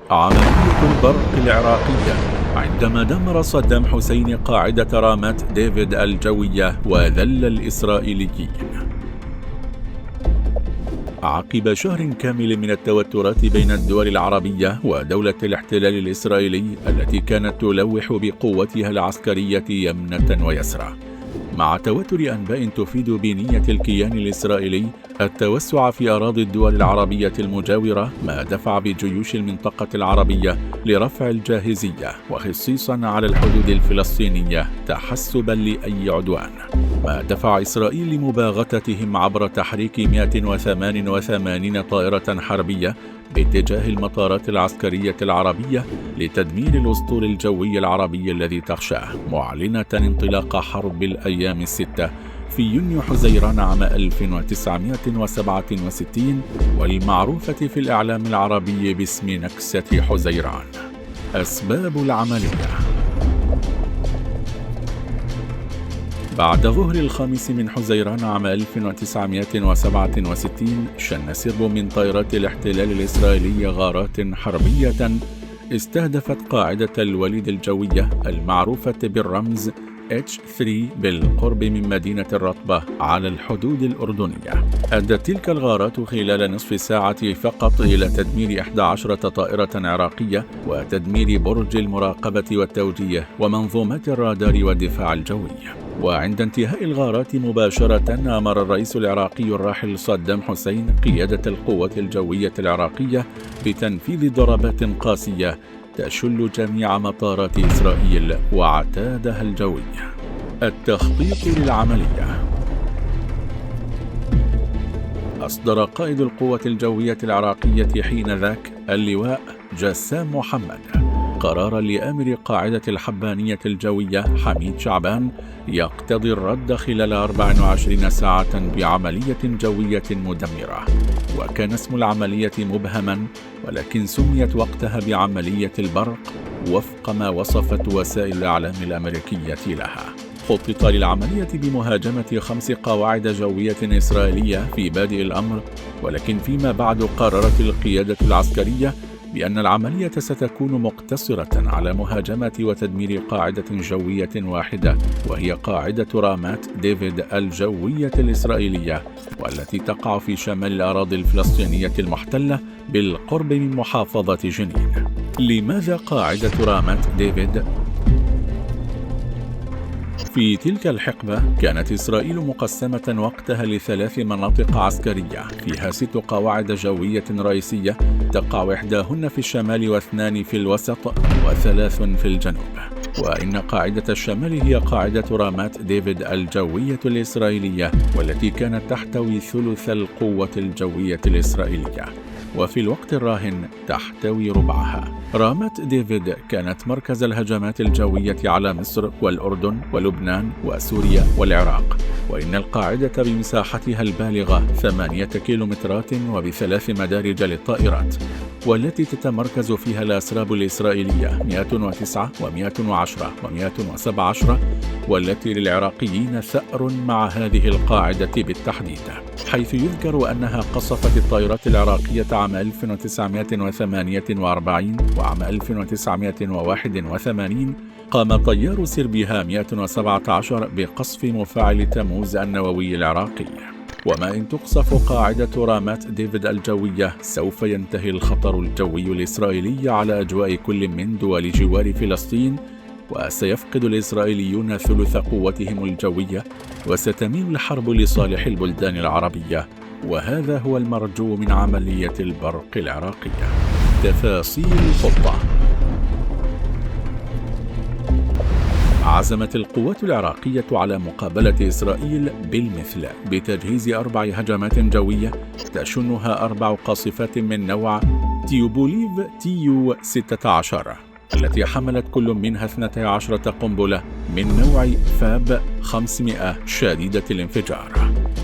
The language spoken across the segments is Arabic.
عملية البرق العراقية. عندما دمر صدام حسين قاعدة رامات ديفيد الجوية وذل الإسرائيليين. عقب شهر كامل من التوترات بين الدول العربية ودولة الاحتلال الإسرائيلي التي كانت تلوح بقوتها العسكرية يمنة ويسرى، مع تواتر أنباء تفيد بنية الكيان الإسرائيلي التوسع في أراضي الدول العربية المجاورة، ما دفع بجيوش المنطقة العربية لرفع الجاهزية وخصيصا على الحدود الفلسطينية تحسبا لأي عدوان، ما دفع إسرائيل لمباغتتهم عبر تحريك 188 طائرة حربية باتجاه المطارات العسكرية العربية لتدمير الأسطول الجوي العربي الذي تخشاه، معلنة انطلاق حرب الأيام الستة في يونيو حزيران عام 1967 والمعروفة في الإعلام العربي باسم نكسة حزيران. أسباب العملية. بعد ظهر الخامس من حزيران عام 1967 شن سرب من طائرات الاحتلال الإسرائيلي غارات حربية استهدفت قاعدة الوليد الجوية المعروفة بالرمز H3 بالقرب من مدينة الرطبة على الحدود الأردنية. أدت تلك الغارات خلال نصف ساعة فقط إلى تدمير 11 طائرة عراقية وتدمير برج المراقبة والتوجيه ومنظومات الرادار والدفاع الجوي. وعند انتهاء الغارات مباشرة أمر الرئيس العراقي الراحل صدام حسين قيادة القوة الجوية العراقية بتنفيذ ضربات قاسية تشل جميع مطارات إسرائيل وعتادها الجوي. التخطيط للعملية. أصدر قائد القوة الجوية العراقية حينذاك اللواء جسام محمد قرارا لأمر قاعدة الحبانية الجوية حميد شعبان يقتضي الرد خلال 24 ساعة بعملية جوية مدمرة، وكان اسم العملية مبهما ولكن سميت وقتها بعملية البرق وفق ما وصفت وسائل الإعلام الأمريكية لها. خطط للعملية بمهاجمة 5 قواعد جوية إسرائيلية في بادئ الأمر، ولكن فيما بعد قررت القيادة العسكرية بأن العملية ستكون مقتصرة على مهاجمة وتدمير قاعدة جوية واحدة، وهي قاعدة رامات ديفيد الجوية الإسرائيلية، والتي تقع في شمال الأراضي الفلسطينية المحتلة بالقرب من محافظة جنين. لماذا قاعدة رامات ديفيد؟ في تلك الحقبة كانت إسرائيل مقسمة وقتها ل3 مناطق عسكرية فيها 6 قواعد جوية رئيسية تقع إحداهن في الشمال و2 في الوسط و3 في الجنوب. وإن قاعدة الشمال هي قاعدة رامات ديفيد الجوية الإسرائيلية، والتي كانت تحتوي ثلث القوة الجوية الإسرائيلية، وفي الوقت الراهن تحتوي ربعها. رامات ديفيد كانت مركز الهجمات الجوية على مصر والأردن ولبنان وسوريا والعراق، وإن القاعدة بمساحتها البالغة 8 كيلومترات وب3 مدارج للطائرات، والتي تتمركز فيها الأسراب الإسرائيلية 109 و110 و117، والتي للعراقيين ثأر مع هذه القاعدة بالتحديد، حيث يذكر أنها قصفت الطائرات العراقية عام 1948 وعام 1981 قام طيار سربها 117 بقصف مفاعل تموز النووي العراقي. وما إن تقصف قاعدة رامات ديفيد الجوية سوف ينتهي الخطر الجوي الإسرائيلي على أجواء كل من دول جوار فلسطين، وسيفقد الإسرائيليون ثلث قوتهم الجوية، وستميل الحرب لصالح البلدان العربية، وهذا هو المرجو من عملية البرق العراقية. تفاصيل الخطة. عزمت القوات العراقية على مقابلة إسرائيل بالمثل بتجهيز 4 هجمات جوية تشنها 4 قاصفات من نوع تيوبوليف تيو 16 التي حملت كل منها 12 قنبلة من نوع فاب 500 شديدة الانفجار.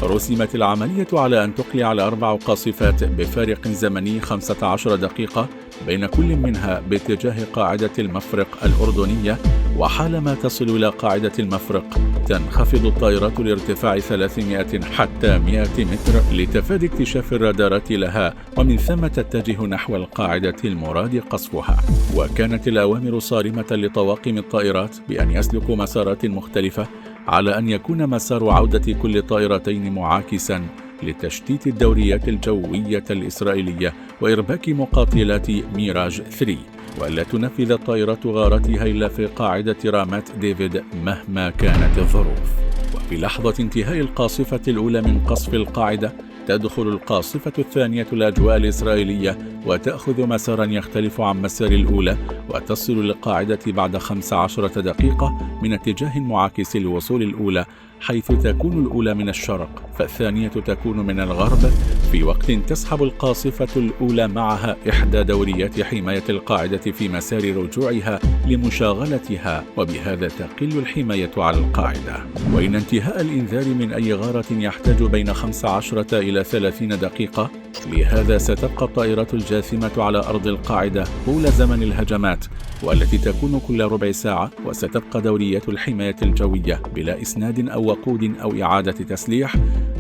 رسمت العملية على أن تقلع على 4 قاصفات بفارق زمني 15 دقيقة بين كل منها باتجاه قاعدة المفرق الأردنية، وحالما تصل إلى قاعدة المفرق تنخفض الطائرات لارتفاع 300 حتى 100 متر لتفادي اكتشاف الرادارات لها، ومن ثم تتجه نحو القاعدة المراد قصفها. وكانت الأوامر صارمة لطواقم الطائرات بأن يسلكوا مسارات مختلفة، على أن يكون مسار عودة كل طائرتين معاكسا لتشتيت الدوريات الجوية الإسرائيلية وإرباك مقاتلات ميراج 3، وألا تنفذ الطائرات غارتها إلا في قاعدة رامات ديفيد مهما كانت الظروف. وفي لحظة انتهاء القاصفة الأولى من قصف القاعدة تدخل القاصفة الثانية الأجواء الإسرائيلية وتأخذ مسارا يختلف عن مسار الأولى، وتصل للقاعدة بعد 15 دقيقة من اتجاه معاكس لوصول الأولى، حيث تكون الأولى من الشرق فالثانية تكون من الغرب، في وقت تسحب القاصفة الأولى معها إحدى دوريات حماية القاعدة في مسار رجوعها لمشاغلتها، وبهذا تقل الحماية على القاعدة. وإن انتهاء الإنذار من أي غارة يحتاج بين 15 إلى 30 دقيقة، لهذا ستبقى الطائرات الجاثمة على أرض القاعدة طول زمن الهجمات، والتي تكون كل ربع ساعة، وستبقى دوريات الحماية الجوية بلا إسناد أو وقود أو إعادة تسليح،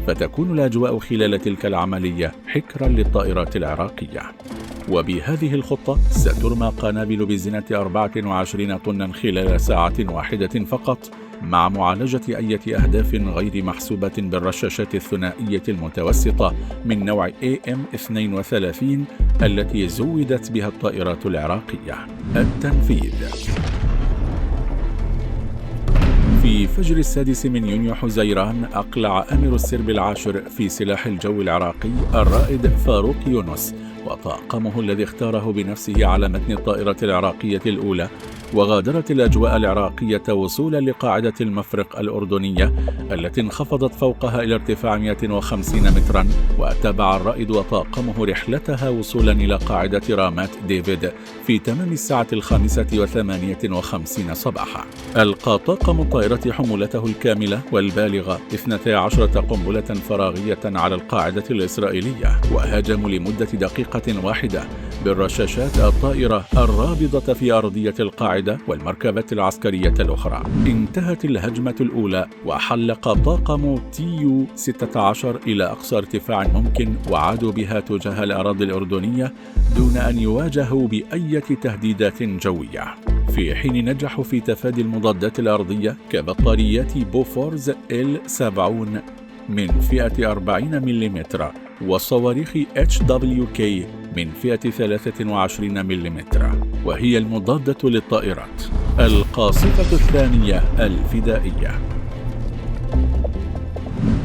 فتكون الأجواء خلال تلك العملية حكرا للطائرات العراقية. وبهذه الخطة سترمى قنابل بزنة 24 طنا خلال ساعة واحدة فقط، مع معالجة أي أهداف غير محسوبة بالرشاشات الثنائية المتوسطة من نوع AM-32 التي زودت بها الطائرات العراقية. التنفيذ: في فجر 6 من يونيو حزيران أقلع أمير السرب العاشر في سلاح الجو العراقي الرائد فاروق يونس وطاقمه الذي اختاره بنفسه على متن الطائرة العراقية الأولى، وغادرت الأجواء العراقية وصولا لقاعدة المفرق الأردنية التي انخفضت فوقها إلى ارتفاع 150 مترا، وأتبع الرائد وطاقمه رحلتها وصولا إلى قاعدة رامات ديفيد في تمام الساعة 5:58 صباحا. ألقى طاقم الطائرة حمولته الكاملة والبالغة 12 قنبلة فراغية على القاعدة الإسرائيلية، وهاجموا لمدة دقيقة واحدة بالرشاشات الطائرة الرابضة في أرضية القاعدة والمركبات العسكرية الأخرى. انتهت الهجمة الأولى وحلق طاقم TU 16 إلى أقصى ارتفاع ممكن، وعادوا بها تجاه الأراضي الأردنية دون أن يواجهوا بأي تهديدات جوية، في حين نجحوا في تفادي المضادات الأرضية كبطاريات بوفورز L70 من فئة 40 ملم وصواريخ HWK من فئة 23 ملم، وهي المضادة للطائرات. القاصفة الثانية الفدائية.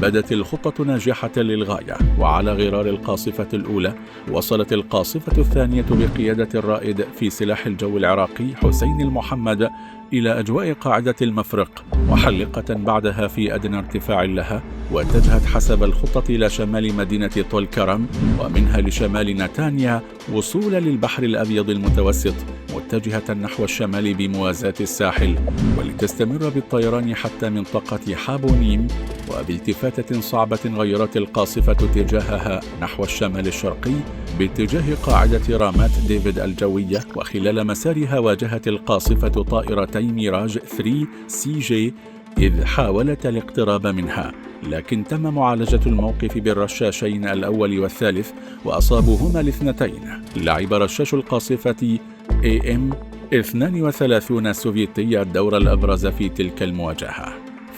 بدت الخطة ناجحة للغاية، وعلى غرار القاصفة الأولى وصلت القاصفة الثانية بقيادة الرائد في سلاح الجو العراقي حسين المحمد إلى أجواء قاعدة المفرق، محلقة بعدها في أدنى ارتفاع لها، واتجهت حسب الخطة إلى شمال مدينة طول كرم ومنها لشمال نتانيا وصولا للبحر الأبيض المتوسط، متجهة نحو الشمال بموازاة الساحل، ولتستمر بالطيران حتى منطقة حابونيم، وبالتفاتة صعبة غيرت القاصفة اتجاهها نحو الشمال الشرقي باتجاه قاعدة رامات ديفيد الجوية، وخلال مسارها واجهت القاصفة طائرتي ميراج 3 CJ إذ حاولت الاقتراب منها، لكن تم معالجة الموقف بالرشاشين الأول والثالث وأصابوهما الاثنتين. لعب رشاش القاصفة AM-32 السوفيتي الدور الأبرز في تلك المواجهة،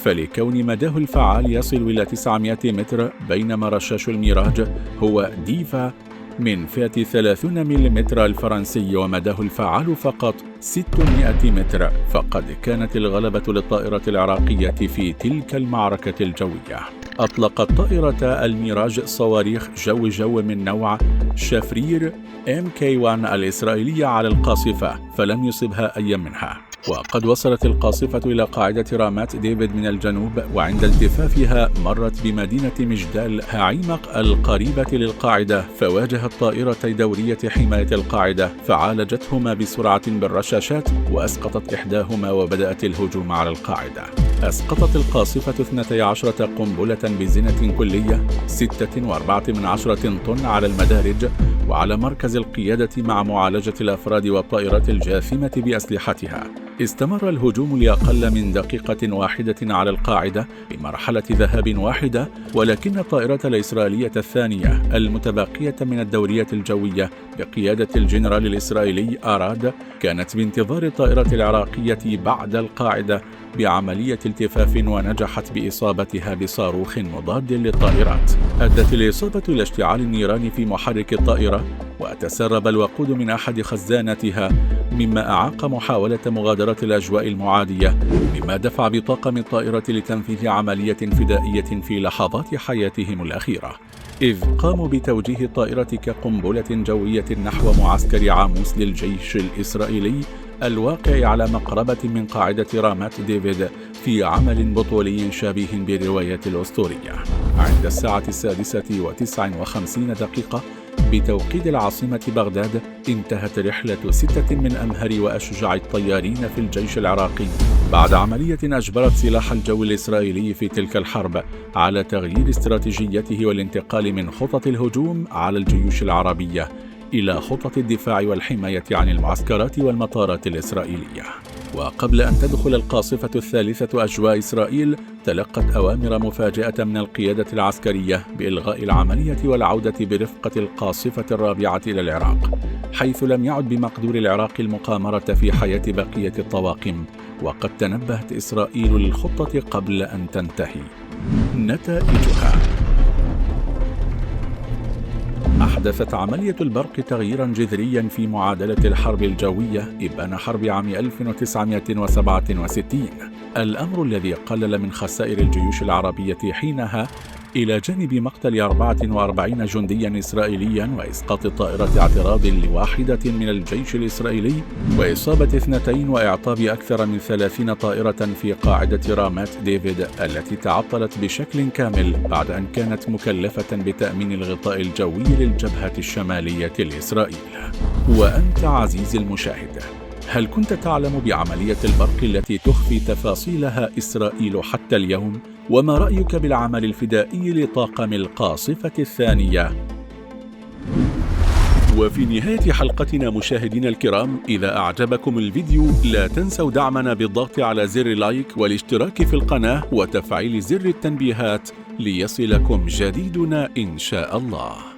فلكون مداه الفعال يصل إلى 900 متر، بينما رشاش الميراج هو ديفا من فئة 30 ملم الفرنسي ومداه الفعال فقط 600 متر، فقد كانت الغلبة للطائرة العراقية في تلك المعركة الجوية. أطلقت طائرة الميراج صواريخ جو من نوع شافرير MK1 الإسرائيلية على القاصفة، فلم يصبها أي منها. وقد وصلت القاصفة إلى قاعدة رامات ديفيد من الجنوب، وعند التفافها مرت بمدينة مجدال هعيمق القريبة للقاعدة، فواجهت طائرتي دورية حماية القاعدة فعالجتهما بسرعة بالرشاشات وأسقطت إحداهما وبدأت الهجوم على القاعدة. أسقطت القاصفة 12 قنبلة بزنة كلية 6.4 طن على المدارج وعلى مركز القيادة، مع معالجة الأفراد والطائرات الجاثمة بأسلحتها. استمر الهجوم لأقل من دقيقة واحدة على القاعدة بمرحلة ذهاب واحدة، ولكن الطائرة الإسرائيلية الثانية المتبقية من الدورية الجوية بقيادة الجنرال الإسرائيلي آراد كانت بانتظار الطائرة العراقية بعد القاعدة بعملية التفاف، ونجحت بإصابتها بصاروخ مضاد للطائرات. أدت الإصابة إلى اشتعال النيران في محرك الطائرة، وتسرب الوقود من أحد خزاناتها، مما أعاق محاولة مغادرة الأجواء المعادية، مما دفع بطاقم الطائرة لتنفيذ عملية فدائية في لحظات حياتهم الأخيرة، إذ قاموا بتوجيه الطائرة كقنبلة جوية نحو معسكر عاموس للجيش الإسرائيلي الواقع على مقربة من قاعدة رامات ديفيد، في عمل بطولي شبيه بالرواية الأسطورية. عند الساعة 6:59 بتوقيت العاصمة بغداد، انتهت رحلة 6 من أمهر وأشجع الطيارين في الجيش العراقي بعد عملية أجبرت سلاح الجو الإسرائيلي في تلك الحرب على تغيير استراتيجيته والانتقال من خطط الهجوم على الجيوش العربية إلى خطط الدفاع والحماية عن المعسكرات والمطارات الإسرائيلية. وقبل أن تدخل القاصفة الثالثة أجواء إسرائيل، تلقت أوامر مفاجئة من القيادة العسكرية بإلغاء العملية والعودة برفقة القاصفة الرابعة إلى العراق، حيث لم يعد بمقدور العراق المقامرة في حياة بقية الطواقم، وقد تنبهت إسرائيل للخطة قبل أن تنتهي. نتائجها: أحدثت عملية البرق تغييرا جذريا في معادلة الحرب الجوية إبان حرب عام 1967، الأمر الذي قلل من خسائر الجيوش العربية حينها، إلى جانب مقتل 44 جنديا إسرائيليا وإسقاط طائرة اعتراض لواحدة من الجيش الإسرائيلي، وإصابة 2 وإعطاب أكثر من 30 طائرة في قاعدة رامات ديفيد التي تعطلت بشكل كامل بعد أن كانت مكلفة بتأمين الغطاء الجوي للجبهة الشمالية لإسرائيل. وأنت عزيزي المشاهد، هل كنت تعلم بعملية البرق التي تخفي تفاصيلها إسرائيل حتى اليوم؟ وما رأيك بالعمل الفدائي لطاقم القاصفة الثانية؟ وفي نهاية حلقتنا مشاهدينا الكرام، إذا أعجبكم الفيديو لا تنسوا دعمنا بالضغط على زر لايك والاشتراك في القناة وتفعيل زر التنبيهات ليصلكم جديدنا إن شاء الله.